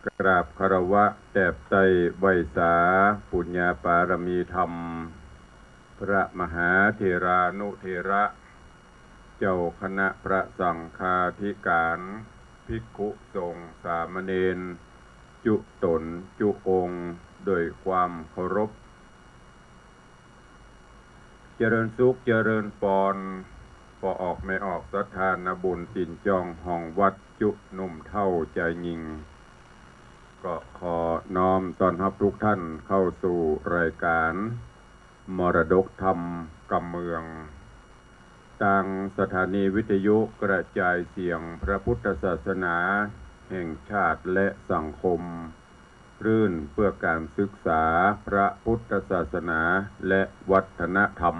กราบคารวะแด่ไตรไวยสาปุญญาปารมีธรรมพระมหาเถรานุเถระเจ้าคณะพระสังฆาธิการภิกขุสงฆ์สามเณรจุตนจุองค์โดยความเคารพเจริญสุขเจริญปอนพอออกไม่ออกสถานบุญสินจองห้องวัดจุหนุ่มเท่าใจยิงก็ขอน้อมต้อนรับทุกท่านเข้าสู่รายการมรดกธรรมกำเมืองทางสถานีวิทยุกระจายเสียงพระพุทธศาสนาแห่งชาติและสังคมรื่นเพื่อการศึกษาพระพุทธศาสนาและวัฒนธรรม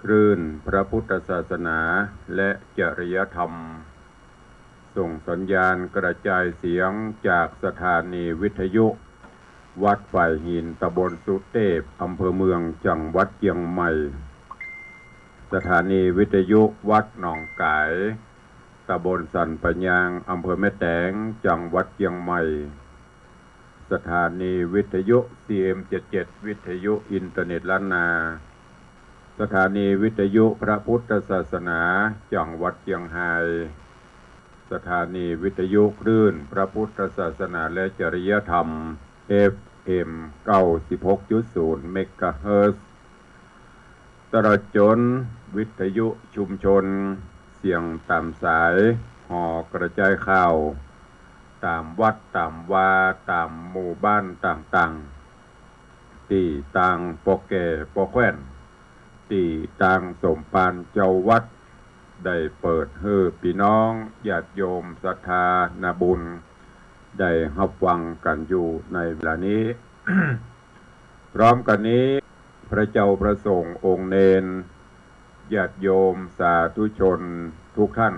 คลื่นพระพุทธศาสนาและจริยธรรมส่งสัญญาณกระจายเสียงจากสถานีวิทยุวัดฝ่ายหินตำบลสุเทพอำเภอเมืองจังหวัดเชียงใหม่สถานีวิทยุวัดหนองกายตำบลสันปะยางอำเภอแม่แตงจังหวัดเชียงใหม่สถานีวิทยุ CM77 วิทยุอินเทอร์เน็ตล้านนาสถานีวิทยุพระพุทธศาสนาจังหวัดเชียงรายสถานีวิทยุคลื่นพระพุทธศาสนาและจริยธรรม FM 96.0 เมกะเฮิรตซ์ตลอดจนวิทยุชุมชนเสียงตามสายห่อกระจายข่าวตามวัดตามวาตามหมู่บ้านต่างๆที่ต่างปอแก่ปอแคว้นที่ต่างสมปานเจ้าวัดได้เปิดให้พี่น้องญาติโยมศรัทธานาบุญได้รับฟังกันอยู่ในเวลานี้ พร้อมกันนี้พระเจ้าประสงค์องค์เนรญาติโยมสาธุชนทุกท่าน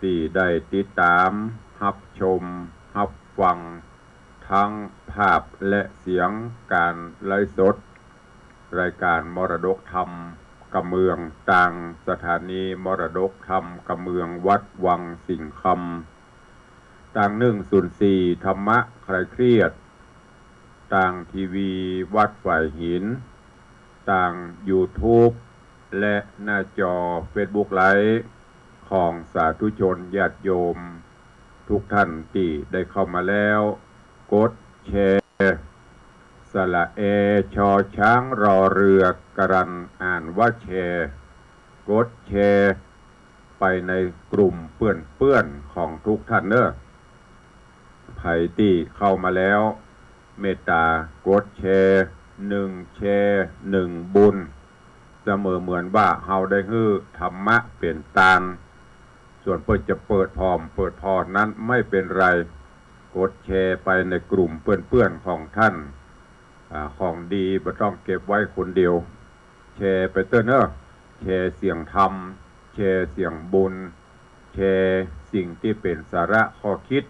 ที่ได้ติดตามรับชมรับฟังทั้งภาพและเสียงการไลฟ์สดรายการมรดกธรรมกำเมืองต่างสถานีมรดกธรรมกำเมืองวัดวังสิงห์คำต่าง104ธรรมะคลายเครียดต่างทีวีวัดฝ่ายหินต่าง YouTube และหน้าจอ Facebook Live ของสาธุชนญาติโยมทุกท่านที่ได้เข้ามาแล้วกดแชร์สระเอชอช้างรอเรือกรันอ่านว่าแชร์กดแชร์ไปในกลุ่มเพื่อนๆของทุกท่านเนอะไผ่ที่เข้ามาแล้วเมตตากดแชร์1แชร์1บุญเสมอเหมือนว่าเฮาได้ฮื้อธรรมะเป็นตาลส่วนเพื่อจะเปิดพร้อมเปิดพอนั้นไม่เป็นไรกดแชร์ไปในกลุ่มเพื่อนๆของท่านของดีไม่ต้องเก็บไว้คนเดียวแชร์ไปเต้นแชร์เสียงธรรมแชร์เสียงบุญแชร์สิ่งที่เป็นสาระข้อคิด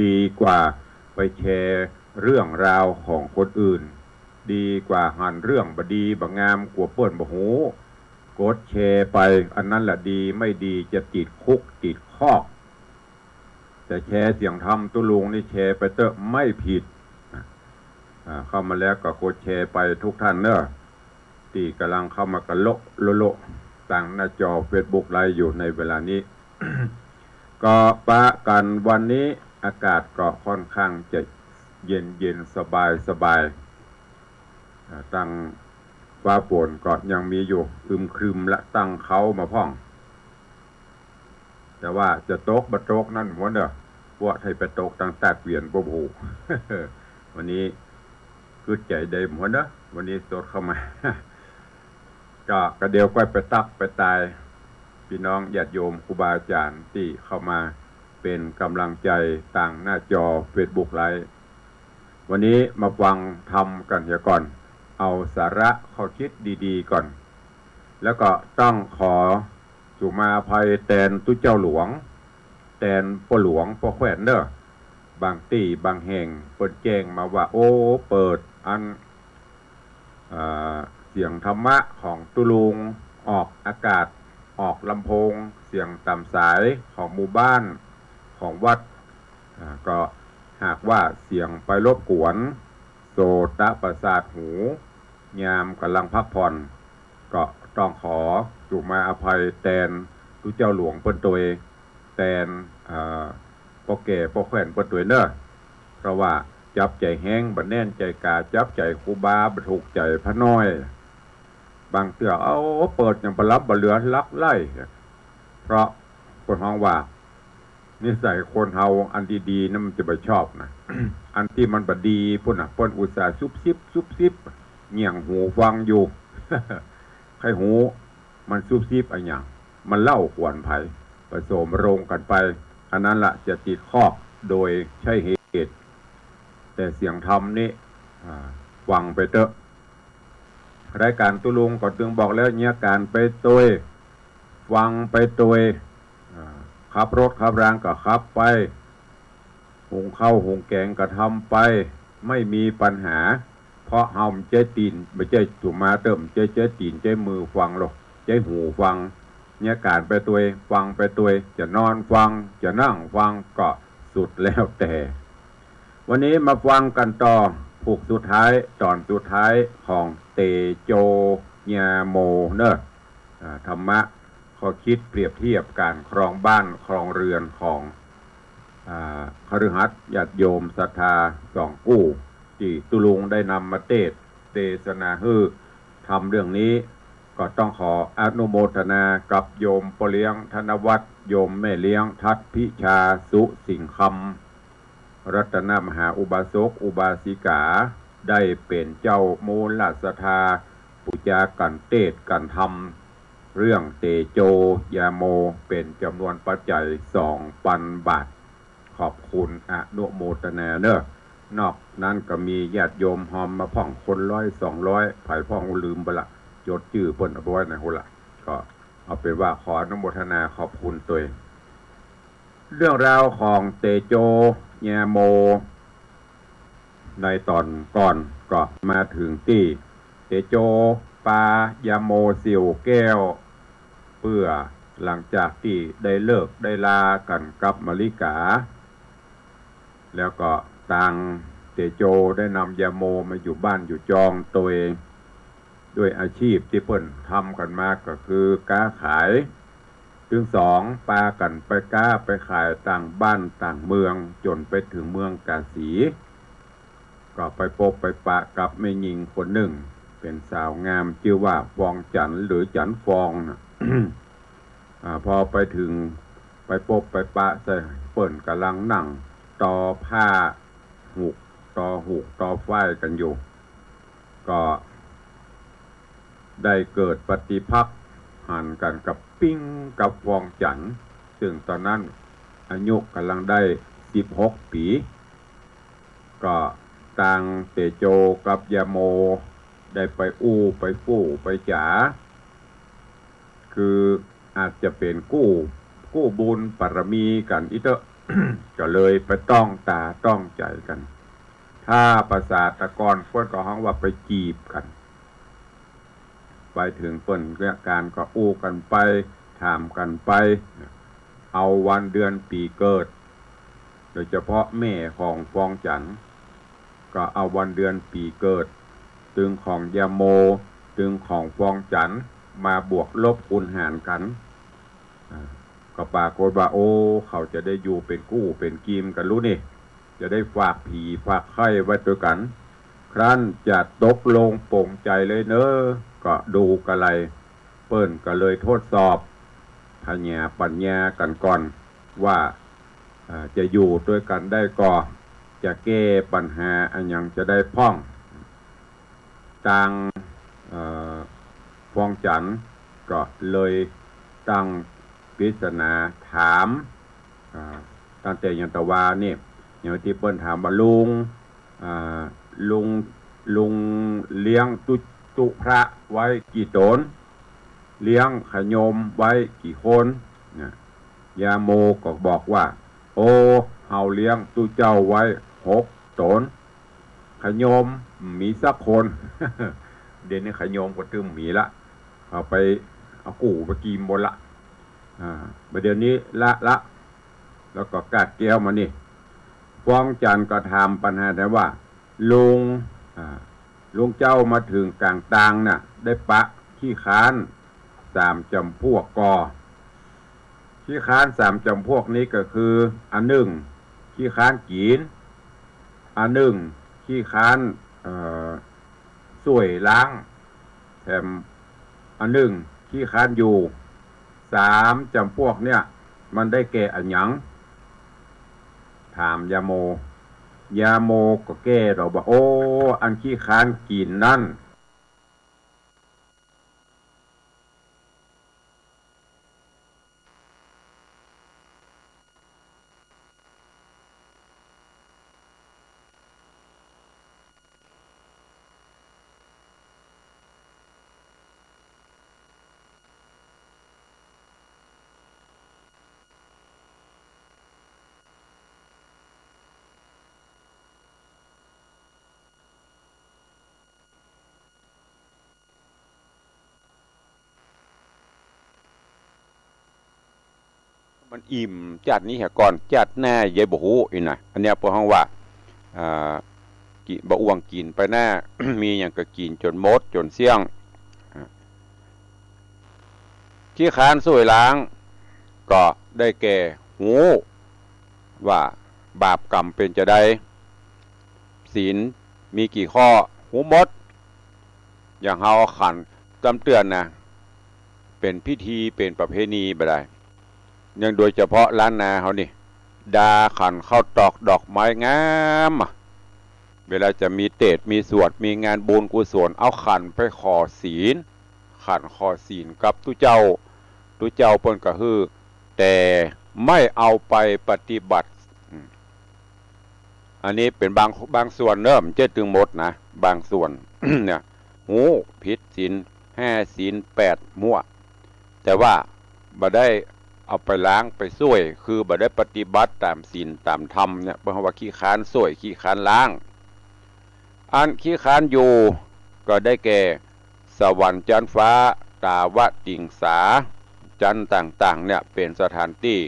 ดีกว่าไปแชร์เรื่องราวของคนอื่นดีกว่าหันเรื่องบดีบงามกว่าเปิ้นบ่หูกดแชร์ไปอันนั้นแหละดีไม่ดีจะติดคุกติดคอกแต่แชร์เสียงธรรมตุลุงนี่แชร์ไปเตอะไม่ผิดเข้ามาแล้วก็กดแชร์ไปทุกท่านเนอะที่กำลังเข้ามากระโลต่างหน้าจอ Facebook ไลฟ์อยู่ในเวลานี้ ก็ปะกันวันนี้อากาศก็ค่อนข้างจะเย็นสบายตั้งฟ้าฝนก็ยังมีอยู่ครึมและตั้งเขามาพ่องแต่ว่าจะตกบะตกนั่นหัวเนอะพวกไทยไปตกตั้งแต่เปลี่ยนบ่หู วันนี้คือใจได้หัวเนอะวันนี้สดเข้ามา ก็กระเดียวก็ไปตักไปตายพี่น้องญาติโยมครูบาอาจารย์ที่เข้ามาเป็นกำลังใจต่างหน้าจอ Facebook ไลฟ์วันนี้มาฟังธรรมกันเสียก่อนเอาสาระข้อคิดดีๆก่อนแล้วก็ต้องขอสุมาภัยแทนตุเจ้าหลวงแทนพ่อหลวงพ่อแขวนเนอะบางที่บางแห่งเปิดแจ้งมาว่าโอ้เปิดอันเสียงธรรมะของตุลุงออกอากาศออกลำโพงเสียงตามสายของหมู่บ้านของวัด ก็หากว่าเสียงไปรบกวนโสตประสาทหูยามกำลังพักผ่อนก็ต้องขอจุมาอภัยแทนทุกเจ้าหลวงเปิ้นตัวแทนพ่อแก่พ่อแขวนเปิ้นตัวเนอะเพราะว่าจับใจแห้งบัดแน่นใจกาจับใจครูบาบถูกใจพระน้อยบางเตือเอาเปิดอย่างประลับบเหลือลักไล่เพราะคนห้องว่านิสัยคนเฮาอันดีๆนั่นมันจะไปชอบนะ อันที่มันบดีพุ่นอ่ะพุ่นอุตส่าห์ซุบซิบเงี่ยงหูฟังอยู่ ใครหูมันซุบซิบอะไรอย่างมันเล่าขวนไผ่ผสมโรงกันไปอันนั้นละจะติดคอกโดยใช่เหตุแต่เสียงธรรมนี่ฟังไปเถอะรายการตุลุงก็ตึงบอกแล้วเนี่ยการไปตัวฟังไปตัวขับรถขับรางก็ขับไปหุงข้าวหุงแกงก็ทำไปไม่มีปัญหาเพราะเฮาใจตีนไม่ใจถูกมาเติมใจตีนใจมือฟังหรอกใจหูฟังเนี่ยการไปตัวฟังไปตัวจะนอนฟังจะนั่งฟังก็สุดแล้วแต่วันนี้มาฟังกันต่อผูกสุดท้ายตอนสุดท้ายของเตโจญาโมเนอะธรรมะข้อคิดเปรียบเทียบการครองบ้านครองเรือนของคฤหัสถ์ญาติโยมศรัทธาสองกู้ที่ตุลุงได้นำมาเทศนาฮือทำเรื่องนี้ก็ต้องขออนุโมทนากับโยมพ่อเลี้ยงธนวัฒน์โยมแม่เลี้ยงทัตพิชาสุสิงห์คำรัตนมหาอุบาสกอุบาสิกาได้เป็นเจ้ามูลศรัทธาปุจจากันเทศกันธรรมเรื่องเตโจยาโมเป็นจำนวนปัจจัย2,000 บาทขอบคุณอนุโมทนาเนอะนอกนั้นก็มีญาติโยมหอมมาพ่องคน100-200ไผ่พ่องลืมไปละจดชื่อเปิ้นเอาไว้ในหัวละก็เอาเป็นว่าขออนุโมทนาขอบคุณตัวเรื่องราวของเตโจยาโมในตอนก่อนก็มาถึงที่เตโจปายาโมสิวแก้วเพื่อหลังจากที่ได้เลิกได้ลากันกับมลิกาแล้วก็ต่างเตโจได้นำยาโมมาอยู่บ้านอยู่จองตัวเองด้วยอาชีพที่เปิ้นทำกันมาก็คือค้าขายถึง2ปากันไปค้าไปขายต่างบ้านต่างเมืองจนไปถึงเมืองกาสีก็ไปพบไปปะกับแม่หญิงคนหนึ่งเป็นสาวงามชื่อว่าฟองจันหรือจันฟองนะ พอไปถึงไปพบไปปะใส่เปิ้นกำลังนั่งต่อผ้าหูกต่อฝ้ายกันอยู่ก็ได้เกิดปฏิภักษ์หันกันกับปิ้งกับฟองจันซึ่งตอนนั้นอายุกำลังได้16 ปีก็ต่างเตโจกับยาโมได้ไปอู้ไปฟู่ไปจ๋าคืออาจจะเป็นกู้บุญปรมีกันอีเตอะ ก็เลยไปต้องตาต้องใจกันถ้าภาษาตะกอนเพิ่นก็ฮ้องว่าไปจีบกันไปถึงเปิ้นเรื่องการก็อู้กันไปถามกันไปเอาวันเดือนปีเกิดโดยเฉพาะแม่ของฟองจันก็เอาวันเดือนปีเกิดตึงของยาโมตึงของฟองจันมาบวกลบคูณหารกันก็ปรากฏว่าโอ้เขาจะได้อยู่เป็นกู้เป็นกีมกันรู้นี่จะได้ฝากผีฝากไข่ไว้ด้วยกันครั้นจะตกลงโปร่งใจเลยเนอะก็ดูกันไรเปิ้นก็เลยทดสอบปัญญากันก่อนว่าจะอยู่ด้วยกันได้ก่อจะแก้ปัญหาอันยังจะได้พ่องต่างฟองจันก็เลยตั้งปริศนาถามตั้งแต่ยันตวานี่อย่างที่เปิ้นถามว่าลุงเลี้ยงตุพระไว้กี่ตนเลี้ยงขยมไว้กี่คนยาโมก็บอกว่าโอ้เฮาเลี้ยงตุเจ้าไว้6 ตนขยมมีสักคน เดี๋ยวนี้ขยมก็ตึมมีละเอาไปเอากู้ไปกินหมดละเดี๋ยวนี้ละแล้วก็กาดแก้วมานี่ ฟ้องจันก็ถามปัญหาแต่ว่าลุงลุงเจ้ามาถึงกลางตางน่ะได้ปะขี้ค้าน3 จำพวกกอขี้ค้าน3 จำพวกนี้ก็คืออันหนึ่งขี้ค้านกีนอันหนึ่งขี้ค้านสวยล้างแถมอันหนึ่งขี้ค้านอยู่3 จำพวกเนี่ยมันได้แก่อันหยังถามยาโมก็แก้เราบอกโอ้อันขี้ค้านกินนั่นมันอิ่มจัดนี้เหรอก่อนจัดแน่ยายบ่ฮู้อีน่ะอันเนี้ยพวกเฮาว่ากิบ่อ้วงกินไปแน่ มีหยังก็กินจนหมดจนเสี่ยงขี้ค้านสวยล้างก็ได้แก่หูว่าบาปกรรมเป็นจะได้ศีลมีกี่ข้อหูหมดอย่างเฮาขันจำเตือนนะเป็นพิธีเป็นประเพณีบ่ได้ยังโดยเฉพาะล้านนาเขานี่ดาขันเข้าตอกดอกไม้งามเวลาจะมีเตศมีสวดมีงานบุญกุศลเอาขันไปขอศีลขันขอศีลกับตุเจ้าเปิ้นก็คือแต่ไม่เอาไปปฏิบัติอันนี้เป็นบางส่วนเริ่มเจ็ดถึงหมดนะบางส่วน เนี่ยหูผิดศีล5 ศีล 8มั่วแต่ว่าบ่ได้เอาไปล้างไปส้วยคือบ่ได้ปฏิบัติตามศีลตามธรรมเนี่ยเพราะว่าขี้ค้านส้วยขี้ค้านล้างอันขี้ค้านอยู่ก็ได้แก่สวรรค์จันทร์ฟ้าตาวติงสาจันทร์ต่างๆเนี่ยเป็นสถานที่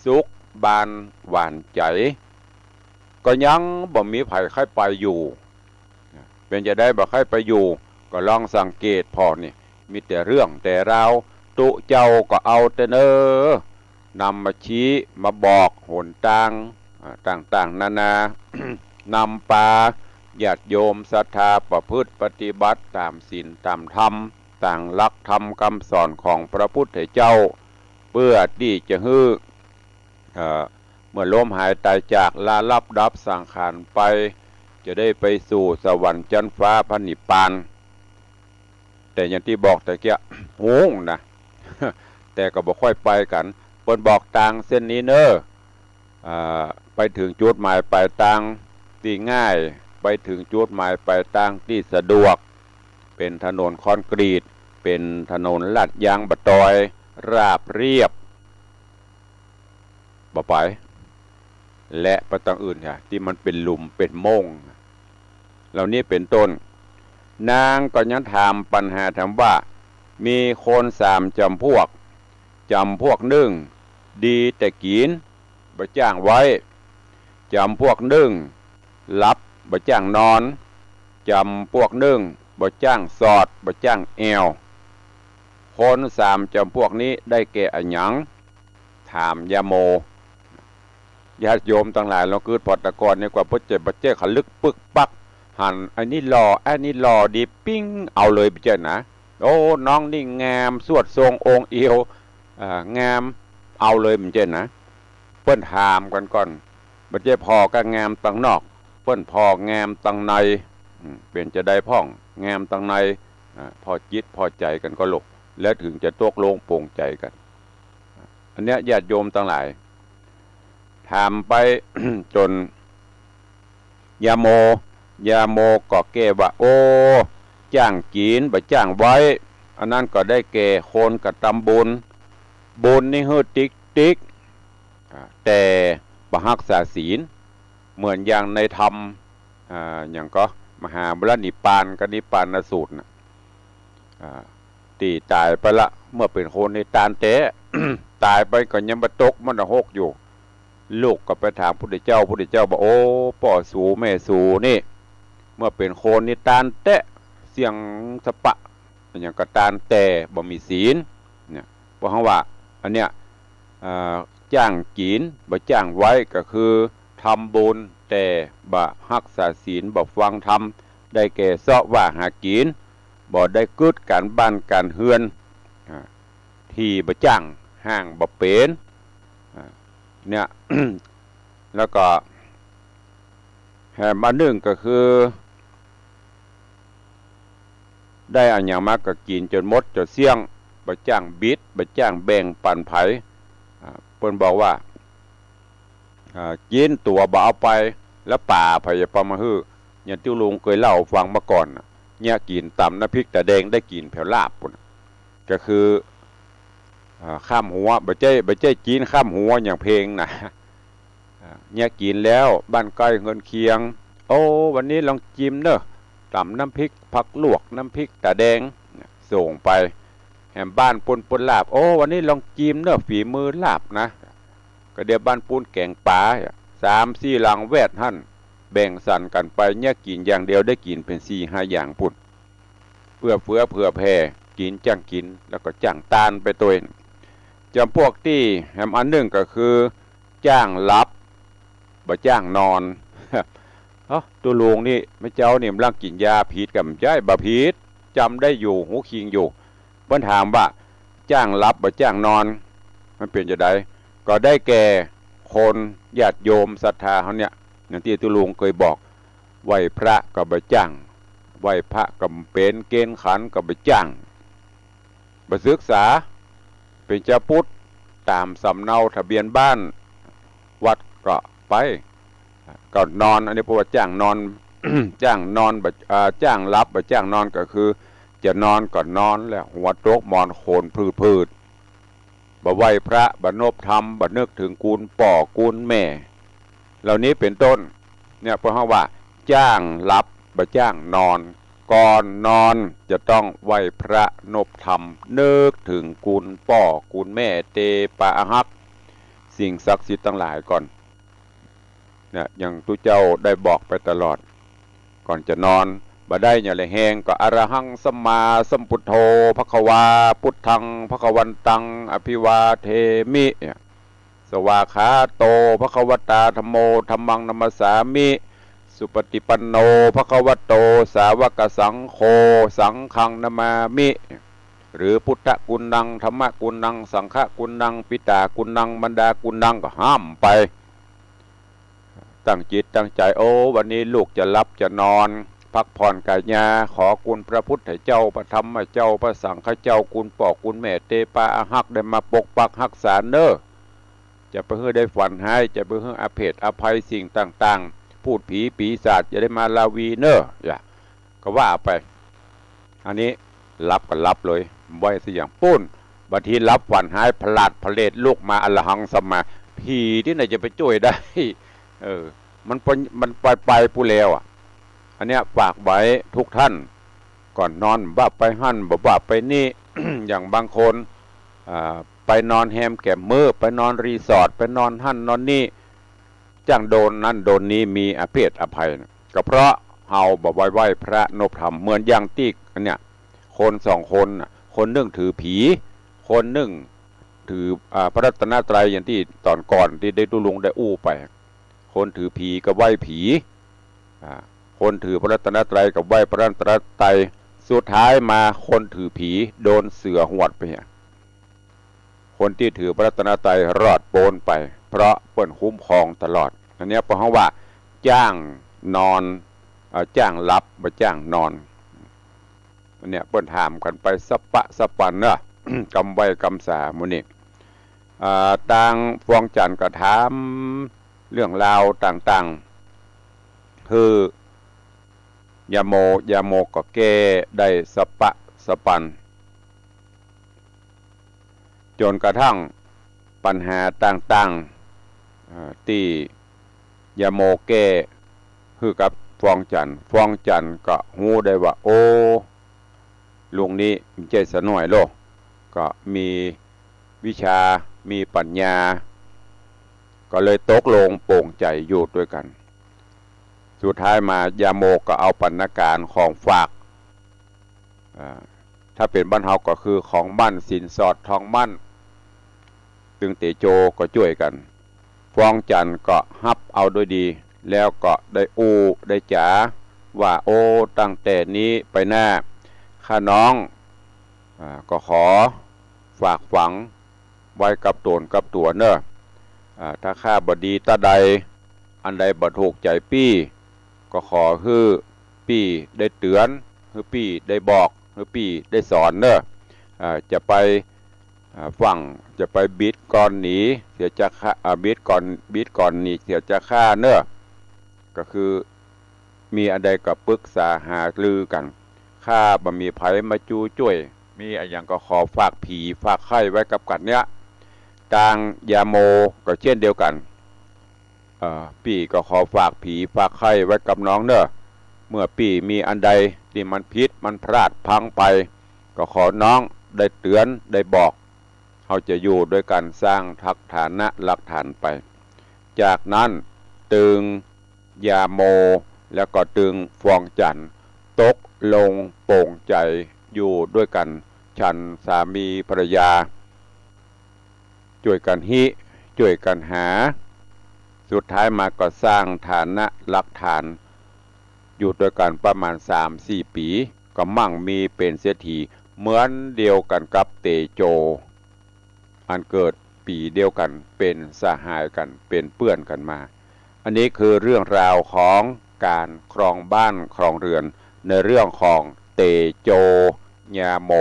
สุขบานหวานใจก็ยังบ่มีไผใครไปอยู่เป็นจะได้บ่ใครไปอยู่ก็ลองสังเกตพอนี่มีแต่เรื่องแต่ราวตุเจ้าก็เอาแต่เนอนำมาชี้มาบอกหนต่างนานา นำปาญาติโยมศรัทธาประพฤติปฏิบัติตามศีลตามธรรมต่างหลักธรรมคำสอนของพระพุทธเจ้าเพื่อที่จะฮื้อเมื่อล้มหายตายจากลาลับดับสังขารไปจะได้ไปสู่สวรรค์ชั้นฟ้าพระนิพพานแต่อย่างที่บอกแต่เกี้ยโหงนะ แต่ก็บ่ค่อยไปกันเพิ่นบอกทางเส้นนี้เนอะไปถึงจุดหมายปลายทางที่ง่ายไปถึงจุดหมายปลายทางที่สะดวกเป็นถนนคอนกรีตเป็นถนนลาดยางบะตอยราบเรียบบ่ไปและไปทางอื่นค่ะที่มันเป็นหลุมเป็นโม่งเหล่านี้เป็นต้นนางก็ยังถามปัญหาถามว่ามีคน3 จำพวกหนึ่งดีแต่กินบ่จ้างไว้จำพวกหนึ่งรับบ่จ้างนอนจำพวกหนึ่งบ่จ้างสอดบ่จ้างแอวคน3 จำพวกนี้ได้แก่อันหยังถามยาโมญาติโยมทั้งหลายเราคือพอตะกอนเนี่ยกว่าพระเจ้าบัจเจ้ขลึกปึกปักหันอันนี้หล่อดีปิ้งเอาเลยไปเจ้านะโอ้น้องนี่งามสวดทรงองค์เอวงามเอาเลยมันเจ้านะเปิ้นถามกันก่อนบัจเจ้พอก็งามตังนอกเปิ้นพองามตังในเป็นจะได้พ่องงามตังในพอจิตพอใจกันก็ลกแล้วถึงจะตกลงโปร่งใจกันอันเนี้ยญาติโยมทั้งหลายถามไป จนยาโมก็แก้ว่าโอ้จ้างกินบ่จ้างไว้อันนั้นก็ได้แก่โคนกับตำบุญนี่ฮือติ๊กแต่บ่รักษาศีลเหมือนอย่างในธรรมอย่างก็มหาบุรนิพพานกับนิพพานสูตรนะตีตายไปละเมื่อเป็นคนในตาลเตะ ตายไปก็ยังบ่ตกมันหกอยู่ ลูกก็ไปถามพุทธเจ้าบอกโอ้ป่อสูแม่สูนี่เมื่อเป็นโคนนี่ตานแตะเสียงสปะอย่างกระตานแต่บ่มีศีลเนี่ยเพราะว่าอันเนี้ยจ้างกีนบ่จ้างไว้ก็คือทำบุญแต่บ่รักษาศีลบ่ฟังธรรมได้แก่เสาะว่าหากินบ่ได้กึดการบ้านการเฮือนที่บ่จ้างห้างบ่เป็นเนี่ย แล้วก็แห่มาหนึ่งก็คือได้อันอย่างมากก็กินจนหมดจนเสี่ยงบ่จ้างบิดบ่จ้างแบ่งปันไผเพิ่นบอกว่ากินตัวบ่เอาไปแล้วป่าไผจะปมาฮื้ออย่างที่ลุงเคยเล่าฟังมาก่อนเนี่ยกินตำน้ำพริกแต่แดงได้กินแผ่วลาบปุ่นก็คือข้ามหัวบ่ใจกินข้ามหัวอย่างเพลงนะเนี่ยกินแล้วบ้านใกล้เงินเคียงโอ้วันนี้ลองจิ้มเนอะตำน้ำพริกผักลวกน้ำพริกตาแดงส่งไปแหมบ้านปุนลาบโอ้วันนี้ลองจิ้มเนอะฝีมือลาบนะก็เดี๋ยวบ้านปุนแกงปลา3-4 หลังแวดหั่นแบ่งสันกันไปเนี่ยกินอย่างเดียวได้กินเป็น4-5 อย่างปุ่นเพื่อเผื่อแผ่กินจ้างกินแล้วก็จ้างตานไปตัวเองจำพวกที่แหมอันหนึ่งก็คือจ้างรับบ่จ้างนอนตัวลุงนี่ไม่เจ้าเนี่ยร่างกินยาผิดกับใจบ่ผิดจำได้อยู่หูคิงอยู่เพิ่นถามว่าจ้างรับบ่จ้างนอนมันเป็นจะไดก็ได้แก่คนญาติโยมศรัทธาเขาเนี่ยอย่างที่ตัวลุงเคยบอกไหว้พระก็บ่จ้างไหว้พระก็เป็นเกณฑ์ขันก็บ่จ้างบ่ศึกษาเป็นเจ้าพุทธตามสำเนาทะเบียนบ้านวัดก็ไปก็นอนอันนี้เพราะว่าจ้างนอน จ้างนอนจ้างรับจ้างนอนก็คือจะนอนก็นอนแล้วหัวโต๊ะมอนโขนพืดบ่ไหวพระบ่นบธรรมบ่นึกถึงกูลป่อกูลแม่เหล่านี้เป็นต้นเนี่ยเพราะว่าจ้างรับบ่จ้างนอนก่อนนอนจะต้องไหวพระนบธรรมนึกถึงกูลป่อกูลแม่เตปะหักสิ่งศักดิ์สิทธิ์ทั้งหลายก่อนเนี่ยอย่างตุเจ้าได้บอกไปตลอดก่อนจะนอนบ่ได้อย่าเลยแหงก็อรหังสัมมาสัมพุทโธภควาพุทธังภควันตังอภิวาเทมิสวาขาโตภควตาธัมโมธัมมังนัมมสามิสุปฏิปันโนภควโตสาวกสังโฆสังฆังนามามิหรือพุทธกุณังธรรมกุณังสังฆกุณังปิตากุณังบรรดากุณังก็ห้ามไปตั้งจิตตั้งใจโอ้วันนี้ลูกจะรับจะนอนพักผ่อนกายาขอคุณพระพุทธเจ้าพระธรรมเจ้าพระสังฆเจ้าคุณปอกคุณแม่เตปาอาหักได้มาปกปักรักษาเนอจะไปเพื่อได้ฝันให้จะไปเพื่ออภัยอภัยสิ่งต่างๆพูดผีปีศาจจะได้มาลาวีเนออย่าก็ว่าไปอันนี้รับก็รับเลยไว้สิอย่างปุ้นบางทีรับฝันหายพลาดพเลดลูกมาอรหังสมาผีที่ไหนจะไปช่วยได้มันไปผู้เลวอันเนี้ยฝากไว้ทุกท่านก่อนนอนว่าไปหั่นว่าไปนี่ อย่างบางคนไปนอนแฮมแก่มือไปนอนรีสอร์ทไปนอนหั่นนอนนี่จ้างโดนนั่นโดนนี้มีอภัยอภัยก็เพราะเฮาบ่ไหว้พระนบธรรมเหมือนอย่างที่อันเนี้ยคน2 คนคนหนึ่งถือผีคนหนึ่งถือพระรัตนตรัยอย่างที่ตอนก่อนที่ได้ตุลุงได้อู้ไปคนถือผีกับไหว้ผีคนถือพระรัตนตรัยกับไหว้พระรัตนตรัยสุดท้ายมาคนถือผีโดนเสือหวดไปคนที่ถือพระรัตนตรัยรอดโปนไปเพราะเปิ้นคุ้มครองตลอดอันนี้เพราะว่าจ้างนอนจ้างรับมาจ้างนอนอันนี้เปิ้นถามกันไปสปันเนอะ กำไว้กำสามุนี่ต่างฟวงจันทร์ก็ถามเรื่องราวต่างๆคือยาโมก็แก้ได้สปันจนกระทั่งปัญหาต่างๆที่ยาโมแก้คือกับฟวงจันทร์ก็ฮู้ได้ว่าโอ้ลุงนี้มันใจสะหน่อยโลก็มีวิชามีปัญญา ก็เลยตกลงโปร่งใจอยู่ด้วยกันสุดท้ายมายาโมก็เอาปรรณการของฝากถ้าเป็นบ้านเฮาก็คือของมั่นสินสอดทองมั่นตึงเตโจก็ช่วยกันฟองจันก็ฮับเอาด้วยดีแล้วก็ได้ได้จ๋าว่าโอ้ตั้งแต่นี้ไปหน้าข้าน้องก็ขอฝากฝังไว้กับตนกับตัวเนอะถ้าข้าบดีตาใดอันใดบ่ถูกใจปี้ก็ขอฮื้อปี้ได้เตือนฮื้อปี้ได้บอกฮื้อปี้ได้สอนเนอะจะไปฝั่งจะไปบิดก่อนหนีเสียจะฆ่าบิดก่อนหนีเสียจะฆ่าเนอะก็คือมีอันใดก็ปรึกษาหารือกันข้าบ่มีไผมาจูช่วยมีอะไรอย่างก็ขอฝากผีฝากไข่ไว้กับกันเนี้ยทางยาโมก็เช่นเดียวกันปี่ก็ขอฝากผีฝากไข่ไว้กับน้องเนอะเมื่อปี่มีอันใดที่มันผิดมันพลาดพังไปก็ขอน้องได้เตือนได้บอกเขาจะอยู่ด้วยกันสร้างทักฐานะหลักฐานไปจากนั้นตึงยาโมแล้วก็ตึงฟองจันทร์ตกลงโปร่งใจอยู่ด้วยกันฉันสามีภรรยาช่วยกันช่วยกันหาสุดท้ายมาก็สร้างฐานะหลักฐานอยู่ด้วยกันประมาณ 3-4 ปีก็มั่งมีเป็นเศรษฐีเหมือนเดียวกันกับเตโจอันเกิดปีเดียวกันเป็นสหายกันเป็นเพื่อนกันมาอันนี้คือเรื่องราวของการครองบ้านครองเรือนในเรื่องของเตโจยาโม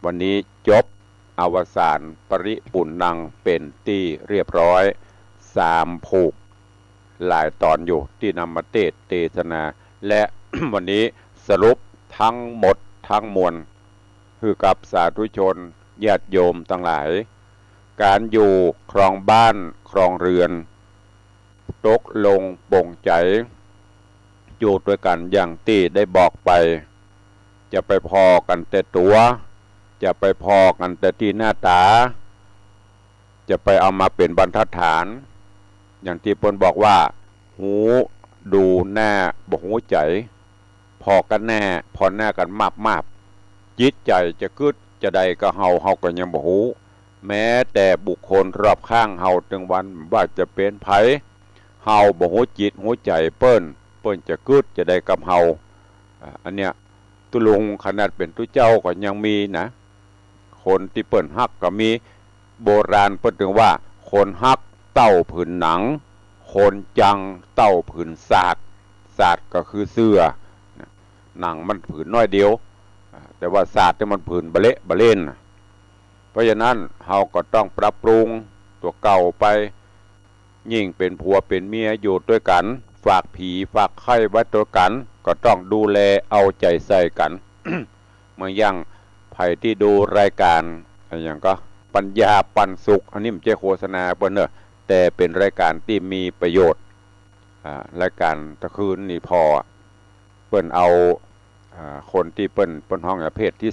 วันนี้จบอวสานปริปุณังเป็นที่เรียบร้อย3 ผูกหลายตอนอยู่ที่นำมาเทศนาและ วันนี้สรุปทั้งหมดทั้งมวลคือกับสาธุชนญาติโยมทั้งหลายการอยู่ครองบ้านครองเรือนตกลงโปร่งใจอยู่ด้วยกันอย่างที่ได้บอกไปจะไปพอกันแต่ตัวจะไปพอกันแต่ที่หน้าตาจะไปเอามาเป็นบรรทัดฐานอย่างที่เพิ่นบอกว่าหูดูหน้าบ่หูใจพอกันแน่พอหน้ากันมาบจิตใจจะกึดจะใดก็เฮาก็ยังบ่หูแม้แต่บุคคลรอบข้างเฮาถึงวันว่าจะเป็นไผเฮาบ่หูจิตหูใจเปิ้นจะกึดจะได้กับเฮาอันเนี้ยตุลุงขนาดเป็นตุเจ้าก็ยังมีนะคนที่เปิ้นฮักก็มีโบราณเปิ้นถึงว่าคนฮักเต้าผืนหนังคนจังเต้าผืนศาสตร์ก็คือเสื้อหนังมันผืนน้อยเดียวแต่ว่าศาสตร์ที่มันผืนบะเล่นเพราะฉะนั้นเฮาก็ต้องปรับปรุงตัวเก่าไปยิ่งเป็นผัวเป็นเมียอยู่ด้วยกันฝากผีฝากไข่ไว้ด้วยกันก็ต้องดูแลเอาใจใส่กัน เมื่อยังไผที่ดูรายการอย่างก็ปัญญาปันสุขอันนี้ไม่ใช่โฆษณาเปิ้นเนอะแต่เป็นรายการที่มีประโยชน์รายการตะคืนนี่พอเปิ้นเอาคนที่เปิ้นห้องเพศที่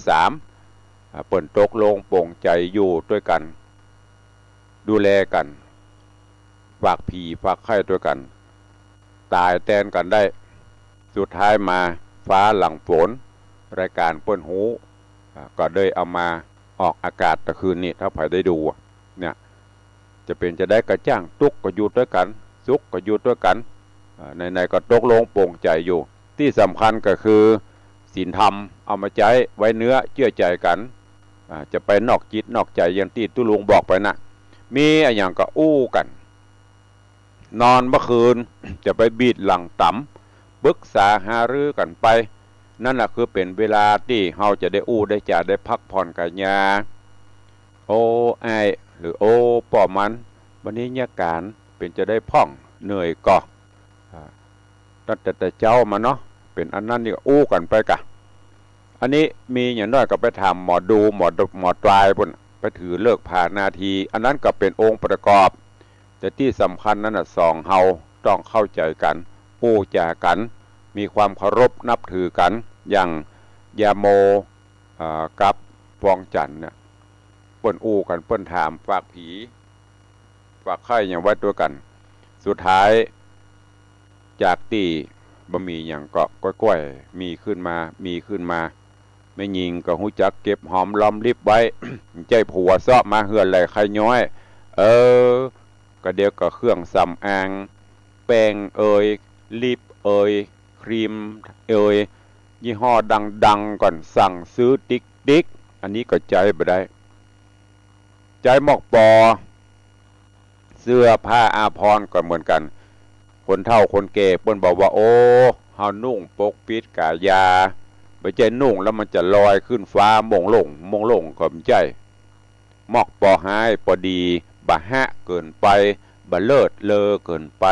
3เปิ้นตกลงโปร่งใจอยู่ด้วยกันดูแลกันฝากผีฝากไข่ด้วยกันตายแทนกันได้สุดท้ายมาฟ้าหลังฝนรายการเปิ้นหูก็เลยเอามาออกอากาศตะคืนนี้ถ้าใครได้ดูเนี่ยจะเป็นจะได้กระจ้างทุกข์ก็อยู่ด้วยกันสุขก็อยู่ด้วยกันในก็ตกลงโปร่งใจอยู่ที่สำคัญก็คือศีลธรรมเอามาใช้ไว้เนื้อเชื่อใจกันจะไปนอกจิตนอกใจอย่างที่ตุลุงบอกไปนะมีอย่างก็อู้กันนอนเมื่อคืน จะไปบีดหลังต่ำปรึกษาหารือกันไปนั่นแหละคือเป็นเวลาที่เฮาจะได้อู้ได้จ่าได้พักผ่อนกันยาโอ้ไอหรือโอ้ป่อมันวันนี้เนี่ยการเป็นจะได้พ่องเหนื่อยก็ตั้งแต่เจ้ามาเนาะเป็นอันนั้นนี่ก็อู้กันไปกะอันนี้มีอย่างน้อยก็ไปทำหมอดูหมอตรายปุ่นไปถือเลิกผ่านนาทีอันนั้นก็เป็นองค์ประกอบแต่ที่สำคัญนั้นสองเฮาต้องเข้าใจกันอู้จากันมีความเคารพนับถือกันอย่างยาโมกับฟองจันเนี่ยเปิ้นอู้กันเปิ้นถามฝากผี ฝากไข่อย่างไว้ตัวกันสุดท้ายจากตีบ่มีอย่างเกาะก้อยๆมีขึ้นมาไม่ยิงก็หูจักเก็บหอมรอมริบไว้ ใจผัวซอกมาเหือนไหลไข่ย้อยก็เดี๋ยวก็เครื่องสำอางแป้งลิปครีมยี่ห้อดังก่อนสั่งซื้อติ๊กอันนี้ก็ใจบ่ได้ใจหมอกปอเสื้อผ้าอาภรณ์ก็เหมือนกันคนเฒ่าคนแก่เปิ้นบอกว่าโอ้เฮานุ่งปกปิดกายาไปใจนุ่งแล้วมันจะลอยขึ้นฟ้ามงลงก็ไม่ใจหมอกปอหายพอดีบะฮะเกินไปบะเลิศเลอเกินไป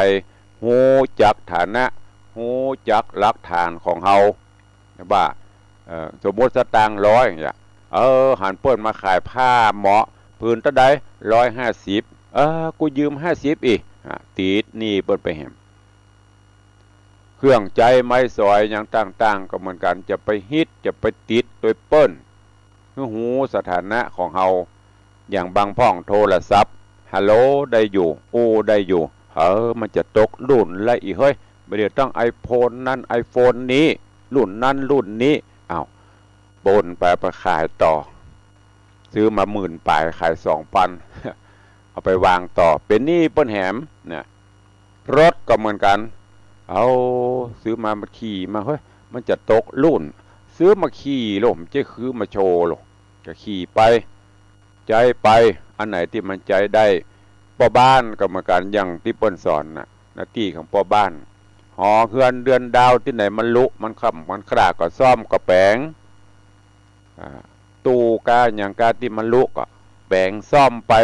ฮู้จักฐานะฮู้จักหลักฐานของเฮาว่าสมมติสตางค์100อย่างเงี้ยหันเปิ้นมาขายผ้าเหมาะพื้นตะได้150กูยืม50อีกติดนี่เปิ้นไปแหมเครื่องใจไม้สอยอย่างต่างๆก็เหมือนกันจะไปฮิตจะไปติดโดยเปิ้นหูสถานะของเฮาอย่างบางพ่องโทรศัพท์ฮัลโหลได้อยู่ได้อยู่มันจะตกรุ่นละอีเฮ้ยไม่ได้ต้อง iPhone นั้น iPhone นี้รุ่นนั้นรุ่นนี้บนไปขายต่อซื้อมา10,000ปลายขาย 2,000 เอาไปวางต่อเป็นหนี้เปิ้นแหมเนี่ยรถก็เหมือนกันซื้อมาขี่มาเฮ้ยมันจะตกรุ่นซื้อมาขี่หลมจะคือมาโชว์หรอกจะขี่ไปใจไปอันไหนที่มันใจได้พ่อบ้านก็เหมือนกันอย่างที่เปิ้นสอนน่ะหน้าที่ของพ่อบ้านหอเฮือนเดือนดาวที่ไหนมันลุมันค่ำมันคราก็ซ่อมก็แปลงตู้กาอย่างกาที่มันลุก็แปลงซ่อมไป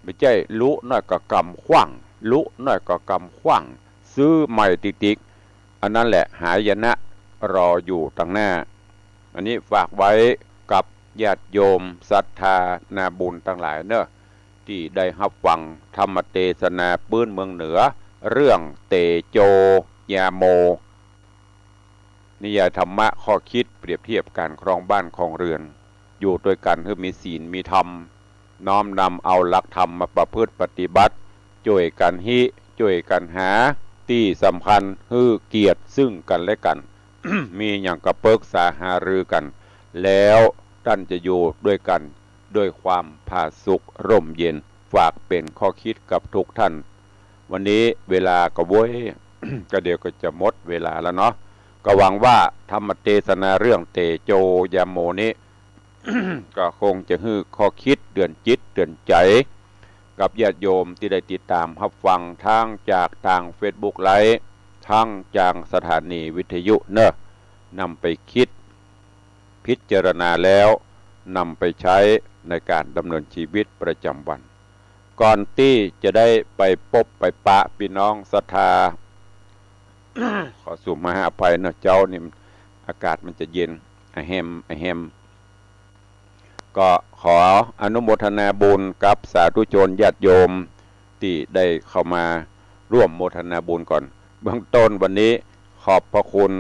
ไม่ใช่ลุน้อยก็กำขว้างลุน้อยก็กำขว้างซื้อใหม่ติ๊กอันนั้นแหละหายนะรออยู่ตั้งหน้าอันนี้ฝากไว้กับญาติโยมศรัทธานาบุญทั้งหลายเนอะที่ได้รับฟังธรรมเทศนาปื้นเมืองเหนือเรื่องเตโจยาโมนิยายธรรมะข้อคิดเปรียบเทียบการครองบ้านครองเรือนอยู่ด้วยกันเพื่อมีศีลมีธรรมน้อมนำเอาหลักธรรมมาประพฤติปฏิบัติช่วยกันช่วยกันหาที่สำคัญคือเกียรติซึ่งกันและกัน มีอย่างกระเปิกษาหารือกันแล้วท่านจะอยู่ด้วยกันด้วยความผาสุกร่มเย็นฝากเป็นข้อคิดกับทุกท่านวันนี้เวลาก็โว้ย ก็เดี๋ยวก็จะหมดเวลาแล้วเนาะก็หวังว่าธรรมเทศนาเรื่องเตโจยาโมนี้ ก็คงจะฮื้อข้อคิดเตือนจิตเตือนใจกับญาติโยมที่ได้ติดตามรับฟังทั้งจากทาง Facebook ไลฟ์ทั้งจากสถานีวิทยุเนอะนำไปคิดพิจารณาแล้วนำไปใช้ในการดำเนินชีวิตประจำวันก่อนที่จะได้ไปพบไปปะพี่น้องศรัทธา ขอสู่มหาภัยเนอะเจ้านี่อากาศมันจะเย็นไอแฮมก็ขออนุโมทนาบุญกับสาธุชนญาติโยมที่ได้เข้ามาร่วมโมทนาบุญก่อนเบื้องต้นวันนี้ขอบพระคุณ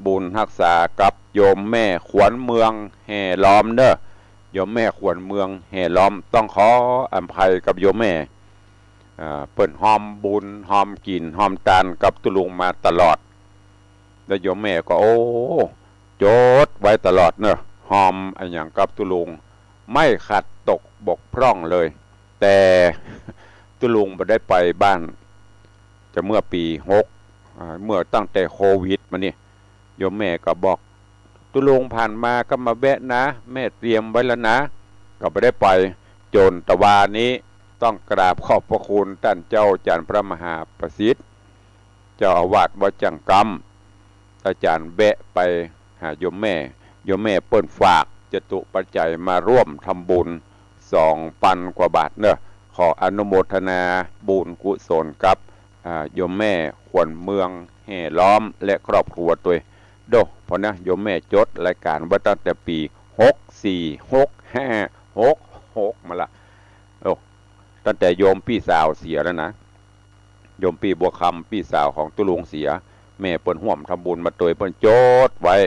บุญรักษากับโยมแม่ขวัญเมืองแห่ล้อมเนอะโยมแม่ขวัญเมืองแห่ล้อมต้องขออภัยกับโยมแม่เปิ่นหอมบุญหอมกินหอมตานกับตุลุงมาตลอดแล้วโยมแม่ก็โจดไว้ตลอดเนอะหอมอันอย่างกับตุลุงไม่ขัดตกบกพร่องเลยแต่ตุลุงไปได้ไปบ้านจะเมื่อปีเมื่อตั้งแต่โควิดมานี่โยมแม่ก็บอกตุลุงผ่านมาก็มาแวะนะแม่เตรียมไว้แล้วนะก็ไปได้ไปจนตะวานี้ต้องกราบขอบพระคุณท่านเจ้าอาจารย์พระมหาประสิทธิ์เจ้าอาวาสวัดจังกำอาจารย์แวะไปหาโยมแม่เปิ้นฝากจตุปัจจัยมาร่วมทำบุญ2,000 กว่าบาทเนอะขออนุโมทนาบุญกุศลกับโยมแม่ขวัญเมืองแห่ล้อมและครอบครัวตัวเพราะนะโยมแม่จดรายการไว้ตั้งแต่ปี64 65 66มาละตั้งแต่โยมพี่สาวเสียแล้วนะโยมพี่บัวคำพี่สาวของตุลุงเสียแม่เปิ้นห่วมทำบุญมาตัวเปิ้นจดไว้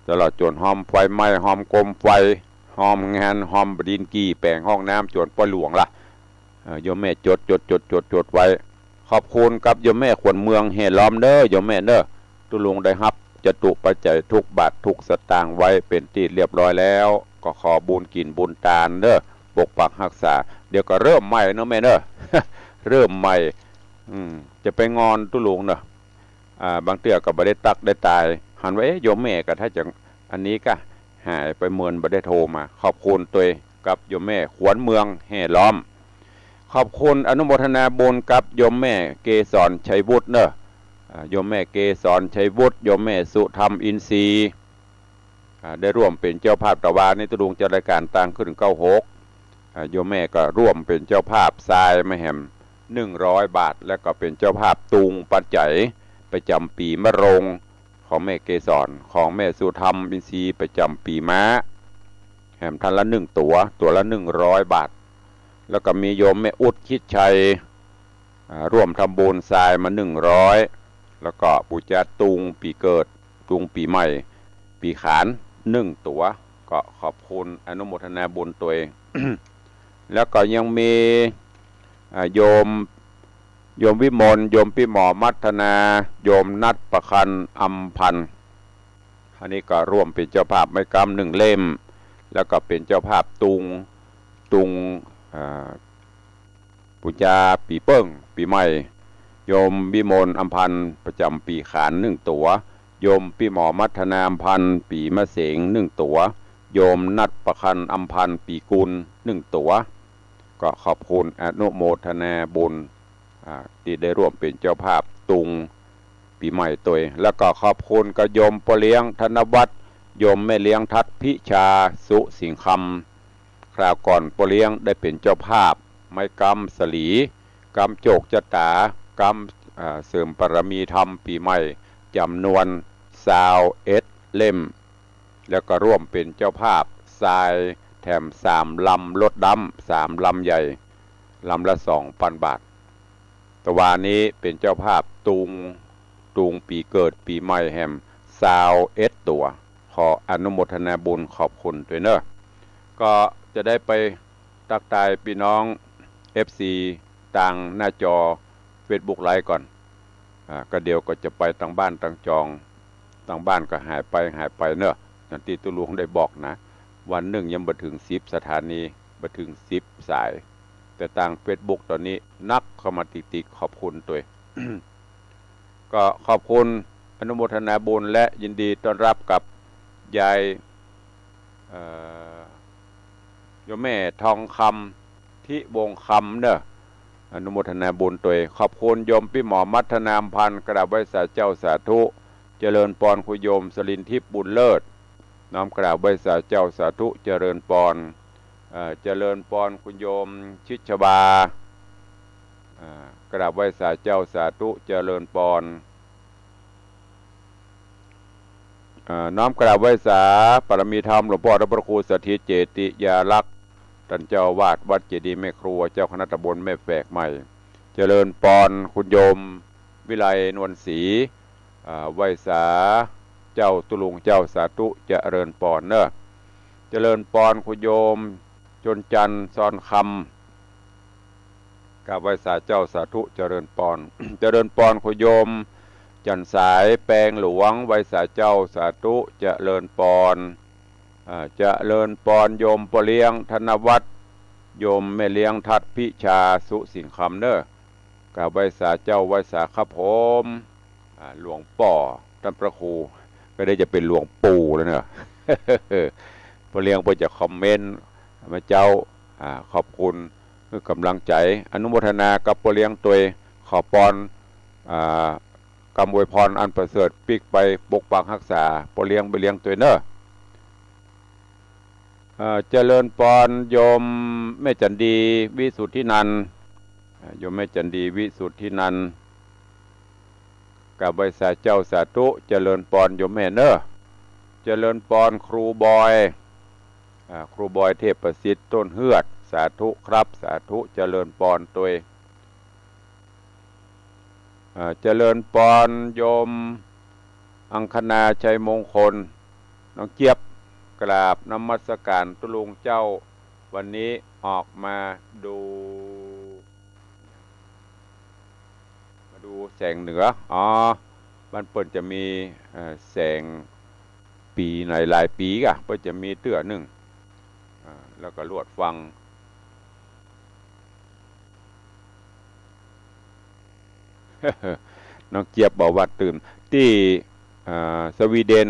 ตลอดจนหอมไฟไหม้หอมกลมไฟหอมงานหอมดินกี้แปลงห้องน้ำจนป้อหลวงล่ะ โยมแม่จดไว้ขอบคุณกับโยมแม่ขวัญเมืองแห่ล้อมเด้อโยมแม่เด้อตุลุงได้รับจตุปัจจัยทุกบาททุกสตางค์ไว้เป็นที่เรียบร้อยแล้วก็ขอบุญกินบุญทานเด้อปกปักรักษาเดี๋ยวก็เริ่มใหม่เนาะแม่เด้อ เริ่มใหม่จะไปงอนตุลุงเนาะบางเตื้อก็บ่ได้ตักได้ตายหันไว้โยมแม่ก็ถ้าจังอันนี้ก็หายไปเมินบ่ได้โทรมาขอบคุณตัวกับโยมแม่ขวัญเมืองแห่ล้อมขอบคุณอนุโมทนาบุญกับโยมแม่เกษรชัยวุฒิเนอะโยมแม่เกษรชัยวุฒิโยมแม่สุธรรมอินทรีย์ได้ร่วมเป็นเจ้าภาพตะวาในตุลุงจัดรายการต่างขึ้น96โยมแม่ก็ร่วมเป็นเจ้าภาพทรายมะแหม100 บาทแล้วก็เป็นเจ้าภาพตุงปัจจัยประจำปีมะโรงของแม่เกษรของแม่สุธรรมอินทรีย์ประจำปีม้าแหมท่านละ1ตัวละ100 บาทแล้วก็มีโยมแม่อุดคิดชัยร่วมทำบุญทรายมา100แล้วก็ปูจาตุงปีเกิดตุงปีใหม่ปีขาน1ตัวก็ขอบคุณอนุโมทนาบุญตัวเอง แล้วก็ยังมีโยมวิมลโยมพี่หมอมัทนาโยมนัดประคันอัมพันธ์อันนี้ก็ร่วมเป็นเจ้าภาพไม้กำ1 เล่มแล้วก็เป็นเจ้าภาพตุงปูจาปีเปิ้งปีใหม่โยมวิมลอัมพันธ์ประจำปีขาน1ตัวโยมพี่หมอมัทนาอัมพันธ์ปีมะเสง1ตัวโยมนัดประคันอัมพันธ์ปีกุล1ตัวก็ขอบคุณอนุโมทนาบุญที่ได้ร่วมเป็นเจ้าภาพตุงปีใหม่ตัวแล้วก็ขอบคุณกับโยมปเลี้ยงธนวัฒน์โยมแม่เลี้ยงทัดพิชาสุสิงคำคราวก่อนปเลี้ยงได้เป็นเจ้าภาพไม้กำสลีกำโจกจตากำเสริมปรมีธรรมปีใหม่จำนวน21 เล่มแล้วก็ร่วมเป็นเจ้าภาพทรายแถม3 ลำรถดำ3 ลำใหญ่ลำละ 2,000 บาทตะวานี้เป็นเจ้าภาพตุงปีเกิดปีใหม่แฮม21 ตัวขออนุโมทนาบุญขอบคุณด้วยเนอะก็จะได้ไปทักทายพี่น้อง FC ต่างหน้าจอ Facebook ไลฟ์ก่อนก็เดี๋ยวก็จะไปทางบ้านทางจองทางบ้านก็หายไปเนอะอย่างที่ตุลุงได้บอกนะวันหนึ่งยังบ่ถึง10 สถานีบ่ถึง10 สายแต่ต่าง Facebook ตอนนี้นักเข้ามาติดขอบคุณตัว ก็ขอบคุณอนุโมทนาบุญและยินดีต้อนรับกับยายโยมแม่ทองคำที่วงคำเนอะอนุโมทนาบุญตัวขอบคุณโยมพี่หมอมัทนามพันธ์กราบไหว้สาเจ้าสาธุเจริญปอนคุโยมสลินทิพย์บุญเลิศน้อมกราบไหว้สาเจ้าสาธุเจริญปอนเจริญปอนคุณโยมชิชบากราบไหว้สาเจ้าสาธุเจริญปอนน้อมกราบไหว้สาปรมีธรรมหลวงพ่อพระครูสถิตเจติยาลักษณ์ท่านเจ้าวาดวัดเจดีย์แม่ครัวเจ้าคณะตำบลแม่แฝกใหม่เจริญปอนคุณโยมวิไลนวลศรีไหว้สาเจ้าตุลุงเจ้าสาธุเจริญปอนเนอะเจริญปอนคุณโยมจนจันทร์ซ้อนคำกับไหว้สาเจ้าสาธุเจริญปอน เจริญปอนคุณโยมจันสายแปลงหลวงไหว้สาเจ้าสาธุเจริญปอนเจริญปอนโยมปเลี้ยงธนวัฒน์โยมแม่เลี้ยงทัดพิชาสุสิงคำเนอะกับไหว้สาเจ้าไหว้สาครับผมหลวงป่อท่านพระครูก็ได้จะเป็นหลวงปู่แล้วเนอะ ปเลี้ยงไปจะคอมเมนต์มาเจ้าขอบคุณคือกำลังใจอนุโมทนากับปเลี้ยงตัวขอปอนกำอวยพรอันประเสริฐปิกไปปกปักรักษาปเลี้ยงไปเลี้ยงตัวเนอะเจริญปอนโยมแม่จันดีวิสุทธินันท์โยมแม่จันดีวิสุทธินันท์กับไหว้สาเจ้าสาธุเจริญปอนโยมแม่เนอะเจริญปอนครูบอยเทพประสิทธิ์ต้นเฮือดสาธุครับสาธุเจริญปอนตัวเจริญปอนโยมอังคณาชัยมงคลน้องเจี๊ยบกราบนมัสการตุลุงเจ้าวันนี้ออกมาดู ดูแสงเหนืออ๋อบ้านเปิ่นจะมีแสงปีในหลายปีกะเปิ่นจะมีเตื้อหนึ่งแล้วก็ลวดฟัง น้องเจี๊ยบบอกว่าตื่นที่สวีเดน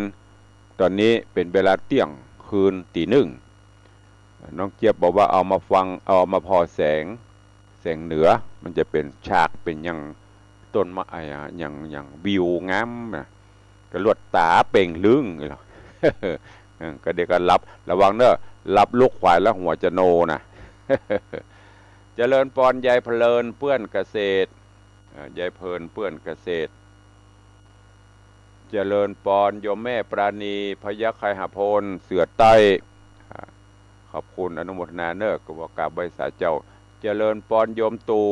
ตอนนี้เป็นเวลาเที่ยงคืนตีหนึ่งน้องเจี๊ยบบอกว่าเอามาฟังเอามาพอแสงเหนือมันจะเป็นฉากเป็นอย่างต้นไม้อย่างวิวงามนะก็ลวดตาเป่งลึงเลย ก็เด็กก็รับระวังเนอะรับลูกควายแล้วหัวจะโนนะ เจริญปอนยายเพลินเพื่อนเกษตรยายเพลินเพื่อนเกษตรเจริญปอนโยมแม่ปราณีพยัคฆ์ไคหพลเสือใต้ขอบคุณอนุโมทนาเนอะกบกาบใบสาเจ้าเจริญปอนโยมตู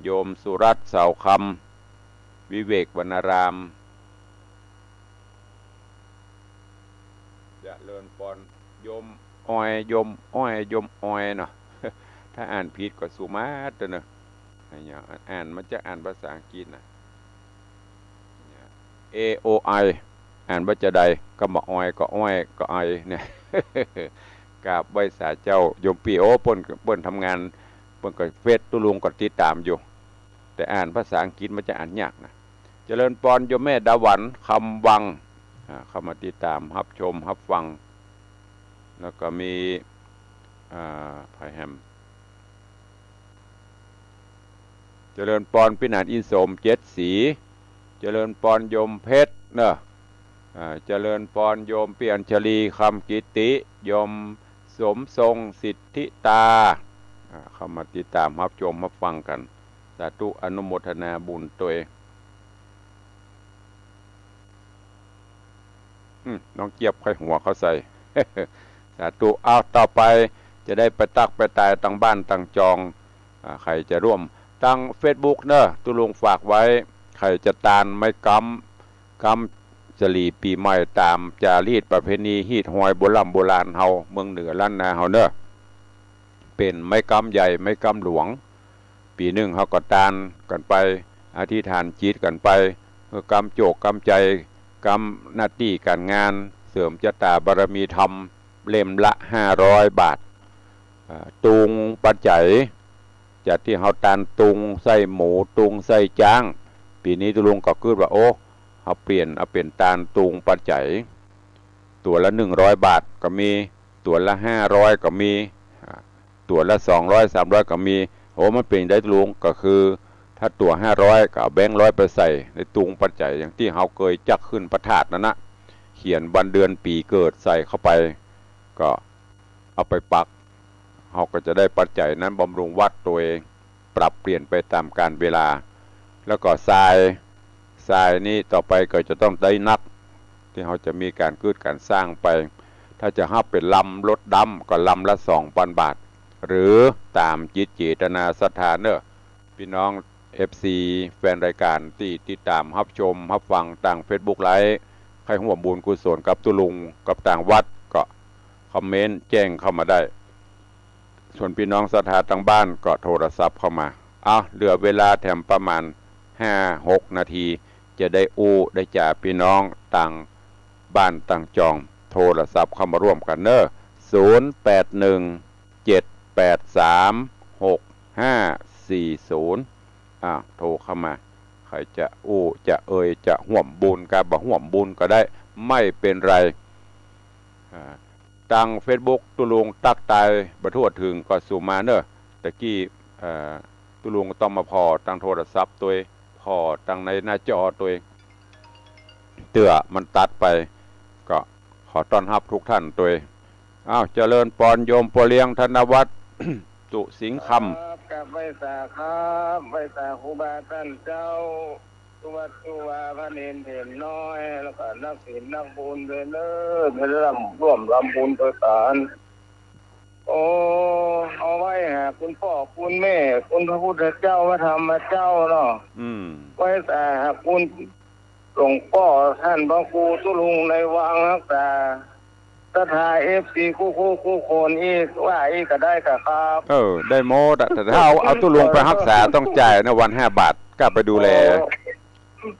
โยมสุรัตน์เสาคำวิเวกวรรณารามเจริญปอนโยมอ้อยโยมอ้อยโยมอ้อยเนาะ ถ้าอ่านผิดก็สุมาตรเนอะอ่านมันจะอ่านภาษาอังกฤษนะ AOI อ่านว่าจะใดก็มาอ้อยก็อ้อยก็ไอเนี่ย กราบไหว้สาเจ้าโยมปีโอเปิ้นทำงานเปิ้นก็เฟซตุลุงก็ติดตามอยู่แต่อ่านภาษาอังกฤษมันจะอ่านยากนะเจริญปอนโยมแม่ดาหวันคำวังเข้ามาติดตามรับชมรับฟังแล้วก็มีไพแฮมเจริญปอนพินาศอินสมเจ็ดสีเจริญปอนโยมเพชรเนอะเจริญปอนโยมเปียนชลีคำกิติโยมสมทรงสิทธิตาเข้ามาติดตามรับชมรับฟังกันสาธุอนุโมทนาบุญตัวเองน้องเจี๊ยบไข้หัวเขาใส่ สาธุเอาต่อไปจะได้ไปตักไปตายตั้งบ้านตั้งจองใครจะร่วมตั้ง Facebook เนอะตุลุงฝากไว้ใครจะตานไม่กำจรีปีใหม่ตามจารีตประเพณีฮีดหอยโบราณเฮาเมืองเหนือล้านนาเฮาเนอะเป็นไม้กำใหญ่ไม้กำหลวงปีหนึ่งเฮาก็ตานกันไปอธิษฐานจิตกันไปกำโจกกำใจกำหน้าที่การงานเสริมชะตาบารมีธรรมเล่มละ500 บาทตุงปัจจัยจากที่เฮาตานตุงใส่หมูตุงใส่จ้างปีนี้ตุลุงก็คิดว่าโอ้เอาเปลี่ยนเอาเป็นตาลตุงปัจจัยตัวละ100 บาทก็มีตัวละ500ก็มีตัวละ200 300ก็มีโอ้มันเป็นได้ตุลุงก็คือถ้าตัว500ก็เอาแบงค์100ไปใส่ในตุงปัจจัยอย่างที่เฮาเคยจักขึ้นพระธาตุนั่นนะเขียนวันเดือนปีเกิดใส่เข้าไปก็เอาไปปักเฮาก็จะได้ปัจจัยนั้นบำรุงวัดตัวเองปรับเปลี่ยนไปตามกาลเวลาแล้วก็ทรายนี่ต่อไปก็จะต้องได้นักที่เขาจะมีการคืดการสร้างไปถ้าจะห้าเป็นลำรถดำก็ลำละ2,000 บาทหรือตามจิตเจตนาศรัทธาเนอะพี่น้อง FC แฟนรายการที่ติดตามรับชมรับฟังต่าง Facebook ไลฟ์ใครห่วงบุญกุศลกับตุลุงกับต่างวัดก็คอมเมนต์แจ้งเข้ามาได้ส่วนพี่น้องศรัทธาต่างบ้านก็โทรศัพท์เข้ามาเหลือเวลาแถมประมาณ5-6 นาทีจะได้ได้จ่าพี่น้องต่างบ้านต่างจองโทรศัพท์เข้ามาร่วมกันเนอะ0817836540โทรเข้ามาใครจะจะจะห่วมบุญกับบ่ห่วมบุญก็ได้ไม่เป็นไรตั้ง Facebook ตุลุงตักตายบทั่วถึงก็สู่มาเนอะตะกี้ตุลุงต้องมาพอตั้งโทรศัพท์ตัวพอตั้งในหน้าจอตัวเองเตื้อมันตัดไปก็ขอต้อนรับทุกท่านตัวเจริญปอนโยมปอเลียงธนวัฒน์ ตุสิงห์คำกับไว้สาครับไว้สาครูบาท่านเจ้าสุวัตสุวาพระเนรเห็นน้อยแล้วก็นักศีลนักบุญเลยเนอะเพื่อร่วมรำบุญตัวสารเอาไว้หาคุณพ่อคุณแม่คุณพระพุทธเจ้าพระธรรมเจ้าเนาะไว้สาคุณหลวงพ่อท่านพระครูตุลุงในวังรักษาสถาFCคู่คนอีกว่าอีกก็ได้ครับได้โมดแต่ถ้าเอาตุลุงไปรักษาต้องจ่ายนะวัน5 บาท กลับไปดูแล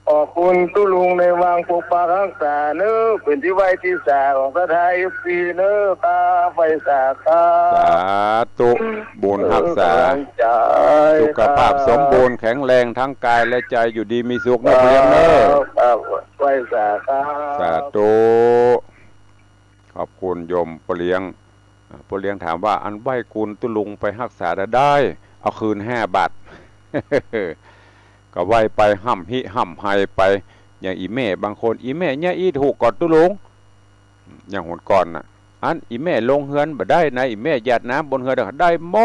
ขอบคุณตุลุงในวังปกปักรักษาเนื้อเป็นที่ไว้ที่สาของพระไทยปีเนื้อตาไฟสาขาสาธุบุญรักษาสุขภาพสมบูรณ์แข็งแรงทั้งกายและใจอยู่ดีมีสุขนะเพียงเนอไฟสาขาสาธุขอบคุณโยมปเลี้ยงถามว่าอันไหว้กุลตุลุงไปรักษาได้เอาคืน5 บาท ก็ไหว้ไปห้ำหิห้ำไฮไปอย่างอีแม่บางคนอีแม่เนี่ยอีถูกกอดตุลุงอย่างหนก่อนน่ะอันอีแม่ลงเฮือนบ่ได้นะอีแม่หยาดน้ำบนเฮือนได้หม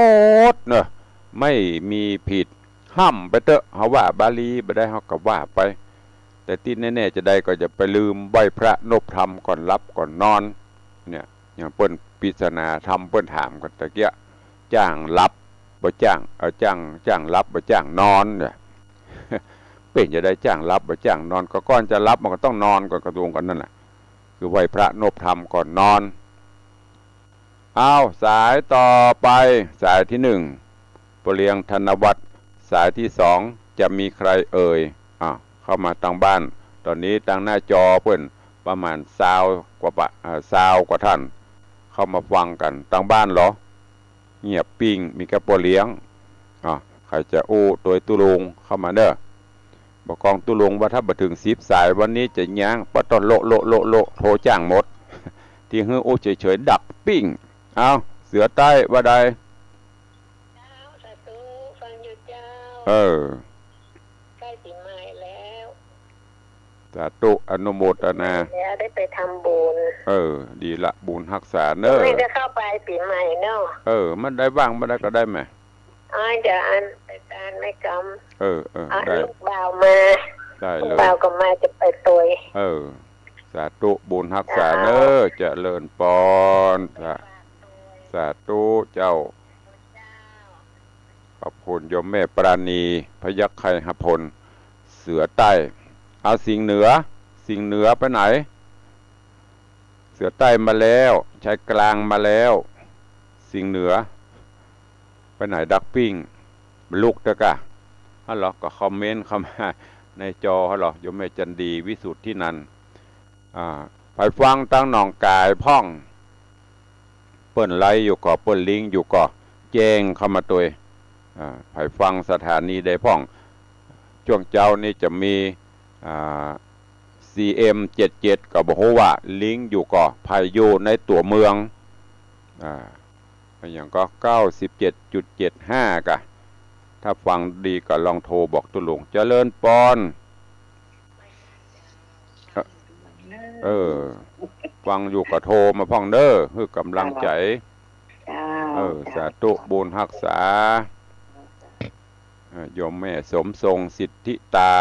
ดเนอะไม่มีผิดห้ำไปเถอะเฮาว่าบาลีบ่ได้เฮาก็ว่าไปแต่ที่แน่ๆจะได้ก็จะไปลืมไหว้พระนบธรรมก่อนรับก่อนนอนเนี่ยอย่างเปิ้นปริศนาธรรมเปิ้นถามกันตะเกียจ้างรับบ่จ้างจ้างรับบ่จ้างนอนเนี่ยเป็นจะได้จ้างรับบ่จ้างนอนก็ก้อนจะรับมันก็ต้องนอนก่อนกระทรวงกันนั่นแหละคือไหว้พระนบธรรมก่อนนอนเอาสายต่อไปสายที่1ปเลียงธนวัฒน์สายที่2จะมีใครเอ่ยเข้ามาทางบ้านตอนนี้ทางหน้าจอเพิ่นประมาณ20 กว่าท่านเข้ามาฟังกันทางบ้านเหรอเงียบปิ้งมีกระปเลียงใครจะตัวตุลุงเข้ามาเด้อบอกกองตุลุงว่าถ้าบ่ถึง10 สายวันนี้จะย่างปะตอนโลโทรจ้างหมดที่ฮื้อเฉยๆดับปิ้งเอาเสือใต้ว่าใดสาธุฟังอยู่เจ้าใกล้ปีใหม่แล้วสาธุอนุโมทนาแล้วได้ไปทำบุญดีละบุญรักษาเนอะไม่ได้เข้าไปปีใหม่เนอะมันได้บ้างไม่ได้ก็ได้ไหมเดี๋ยวอันไปการไม่กำได้ลูกบ่าวมาได้เลยลูกบ่าวก็มาจะไปตัวสาธุบุญรักษาเนอะเจริญปอนสาธุเจ้าขอบคุณโยมแม่ปราณีพยัคฆ์ไคหพลเสือใต้เอาสิ่งเหนือไปไหนเสือใต้มาแล้วชายกลางมาแล้วสิ่งเหนือไปไหนดักปิ้งลูกตะกะฮัลโหลก็คอมเมนต์เข้ามาในจอฮัลโหลโยมแม่จันดีวิสุทธินันท์ไปฟังตั้งหนองกายพ่องเปิ้นไลอยู่ก่อเปิ้นลิงอยู่ก่อแจ้งเข้ามาตัวไปฟังสถานีได้พ่องช่วงเจ้านี่จะมีCM77 ก็บอกว่าลิงอยู่ก่อพายุในตัวเมืองอย่างก็ 97.75 กะถ้าฟังดีก็ลองโทรบอกตุลุงเจริญปอนฟังอยู่ก็โทรมาพ่องเด้อคือกำลังใจสาธุบุญรักษาโยมแม่สมทรงสิทธิตา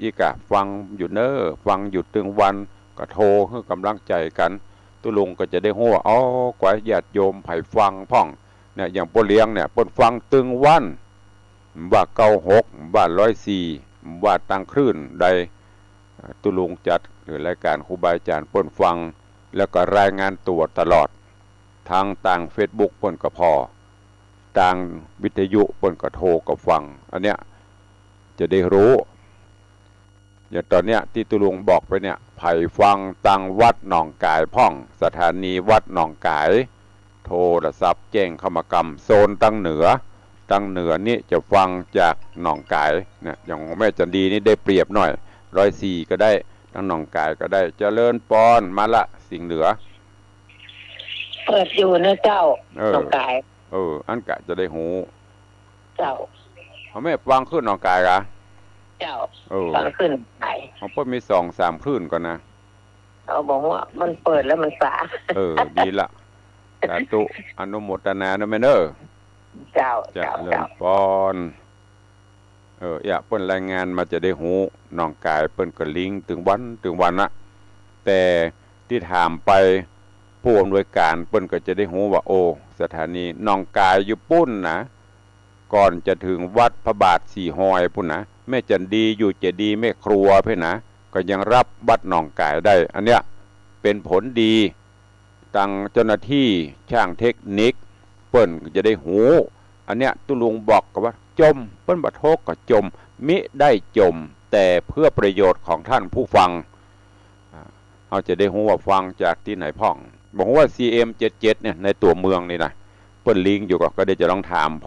อีกะฟังอยู่เนอฟังอยู่ตึงวันก็โทรคือกำลังใจกันตุลุงก็จะได้หัวกว่าญาติโยมไผ่ฟังพ่องเนี่ยอย่างปเลี้ยงเนี่ยปนฟังตึงวันว่า96ว่า104ว่าตังคลื่นใดตุลุงจัดหรือรายการครูบาอาจารย์ปนฟังแล้วก็รายงานตัวตลอดทางต่าง Facebook ปนก็พอต่างวิทยุปนก็โทรก็ฟังอันเนี้ยจะได้รู้อย่างตอนเนี้ยที่ตุลุงบอกไปเนี่ยไผ่ฟังตังวัดหนองกายพ่องสถานีวัดหนองกายโทรศัพท์แจ้งเข้ามากำโซนตั้งเหนือนี่จะฟังจากหนองกายเนี่ยอย่างแม่จันดีนี่ได้เปรียบหน่อย104ก็ได้ทั้งหนองกายก็ได้เจริญปอนมาละสิ่งเหนือเปิดอยู่นะเจ้าหนองกายอันกะจะได้หูเจ้าแม่ฟังขึ้นหนองกายกะเจ้าฟังขึ้นไหนของพ่อมี2-3 คลื่นก่อนนะเขาบอกว่ามันเปิดแล้วมันสาดีละสาธุอนุโมทนานะแม่เนอเจ้าเริ่มปอนอย่าเปิ้นรายงานมาจะได้หูหนองกายเปิ้นก็ลิงถึงวันนะแต่ที่ถามไปผู้อำนวยการเปิ้นก็จะได้หูว่าสถานีหนองกายอยู่ปุ้นนะก่อนจะถึงวัดพระบาทสีหอยพุ่นนะแม่จันดีอยู่เจดีแม่ครัวเพ่นะก็ยังรับวัดหนองกายได้อันเนี้ยเป็นผลดีตั้งเจ้าหน้าที่ช่างเทคนิคเปิ้นจะได้หูอันเนี้ยตุลุงบอกกับว่าจมเปิ้นบ่โทกก็จม มิได้จมแต่เพื่อประโยชน์ของท่านผู้ฟังเราจะได้รู้ว่าฟังจากที่ไหนพ่องบอกว่า CM77 เนี่ยในตัวเมืองนี่นะเปิ้นลิงก์อยู่ก็ได้จะลองถามพ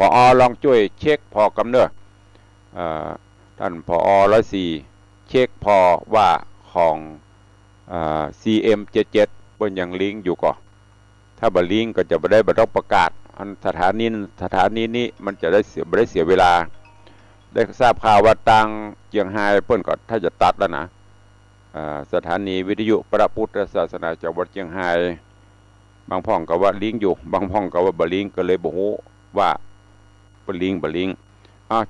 อลองช่วยเช็คพอกำเนิดท่านพอ104เช็คพอว่าของCM77 เปิ้นยังลิงก์อยู่ก็ถ้าบ่ลิงก์ก็จะบ่ได้บ่ต้องประกาศอันสถานีนี้มันจะได้บ่ได้เสียเวลาได้ทราบข่าวว่าตังเจียงไฮ้เปิ้นก็ถ้าจะตัดแล้วนะสถานีวิทยุพระพุทธศาสนาจังหวัดเชียงไฮ้บางพ่องก็ว่าลิงก์อยู่บางพ่องก็ว่าบ่ลิงก์ก็เลยบ่ฮู้ว่าบ่ลิงก์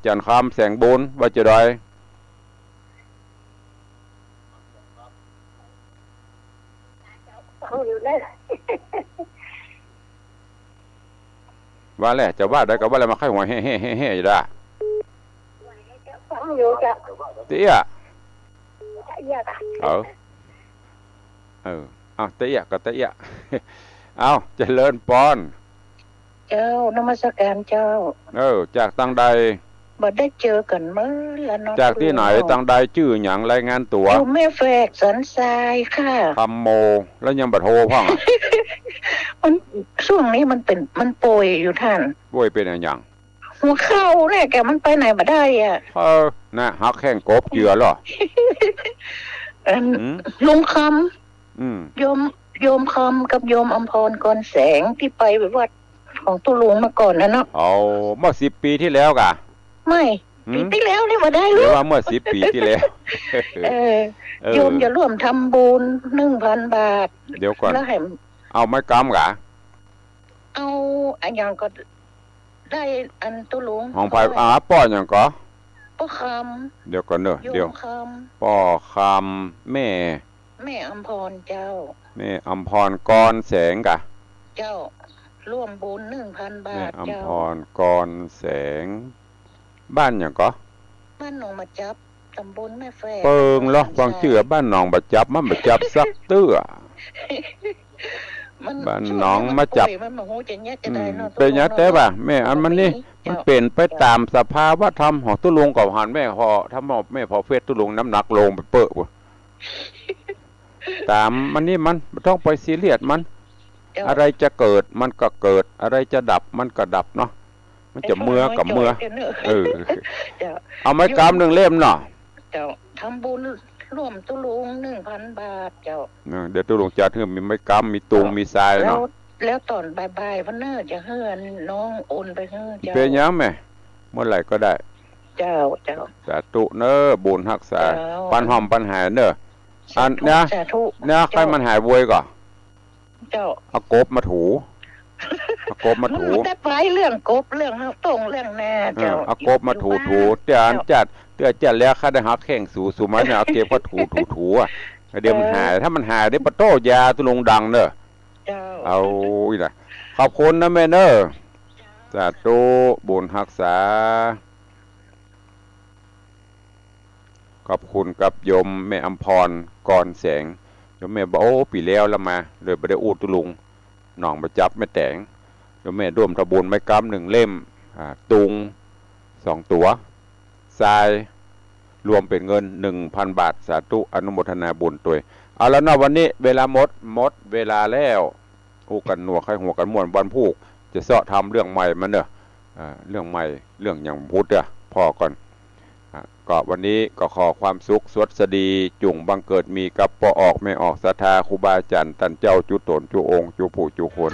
จันทร์คำแสงบุญว่าจะได้ว่าแหละจะว่าได้ก็ว่าแล้วมาไข่หัวแฮ่ๆๆอยู่ด้เตี้ยเตี้ยก็เตี้ยเอาเจริญปอนเจ้านมัสการเจ้าจากตั้งใดบ่ได้เจอกันเมื่อแล้วเนาะจากที่ไหนตั้งใดชื่อหยังรายงานตัวอยู่แม่แฝกสันทรายค่ะคำโมแล้วยังบ่โทรพ่องมันช่วงนี้มันป่วยอยู่ท่านป่วยเป็นอย่างหัวเข่าแน่แกมันไปไหนบ่ได้อ่ะน่ะหักแข้งกบเจือหรอลุงคำโยมคำกับโยมอำพรกรแสงที่ไปแบบว่าของตุลุงมาก่อนนะเนาะเมื่อ10 ปีที่แล้วกะไม่ปีที่แล้วนี่บ่ได้เลยว่าเมื่อ10 ปีที่แล้วโยมจะร่วมทำบุญ 1,000 บาทเดี๋ยวก่อนเอาไม้กำกะเอาอันอย่างก็ได้อันตุลุงของไผป้ออย่างก็ป้อคำเดี๋ยวก่อนเด้อเดี๋ยวป้อคำแม่อำพรเจ้าแม่อำพรกรแสงกะเจ้าร่วมบุญ 1,000 บาทเจ้าแม่อำพรกรแสงบ้านอย่างก็บ้านหนองมาจับตำบลแม่แฝกเปิงเหรอฟังชื่อบ้านหนองมาจับมันมาจับซักเตื้อบ้านหนองมาจับเป็นยัดแต่ป่ะแม่อันมันนี่มันเป็นไปตามสภาวะธรรมของตุลุงกับหันแม่พอทำแม่พอเฟซตุลุงน้ำหนักลงไปเปิดตามมันนี่มันต้องไปซีเรียสมันอะไรจะเกิดมันก็เกิดอะไรจะดับมันก็ดับเนาะมันจะเมื่อกับเมื่อเอาไม้กำ1 เล่มเนาะเจ้าทำบุญร่วมตุลุง 1,000 บาทเจ้าเดี๋ยวตุลุงจัดให้มีไม้กำมีตุงมีทรายเนาะแล้วตอนบ่ายๆวันเนอร์จะเฮือนน้องโอนไปเฮือเจ้าเป็นยังแม่เมื่อไหร่ก็ได้เจ้าสาธุเนอบุญรักษาปันหอมปัญหาเนออันเนี่ยใครมันหายบวยก่อนเจ้าเอากบมาถูแต่ไปเรื่องกบเรื่องตรงเรื่องแน่เจ้าเอากบมาถูเดี๋ยวจัดแล้วค่าได้หักแข่งสู่มันเนี่ยเอาเก็บก็ถูอ่ะเดี๋ยวมันหายถ้ามันหายได้ปะโต้ยาตุลงดังเนอะเอาอีกนะขอบคุณนะแม่เนอะสาธุบุญรักษาขอบคุณกับโยมแม่อำพรกรแสงโยมแม่บอกปีแล้วละมาเลยไปได้อูตุลุงหนองมาจับแม่แตงโยมแม่ร่วมทำบุญไม้กำ1 เล่มตุง2 ตัวทรายรวมเป็นเงิน 1,000 บาทสาธุอนุโมทนาบุญตัวเอาแล้วนะวันนี้เวลาหมดเวลาแล้วหูกันหนัวใครหัวกันม่วนวันพูกจะเสาะทำเรื่องใหม่มันเนอะเรื่องใหม่เรื่องอย่างพุทธอะพอก่อนก็วันนี้ก็ขอความสุขสวัสดีจุ่งบังเกิดมีกับปออกไม่ออกศรัทธาครูบาอาจารย์ท่านเจ้าจุตนจุองค์จุผู้จุคน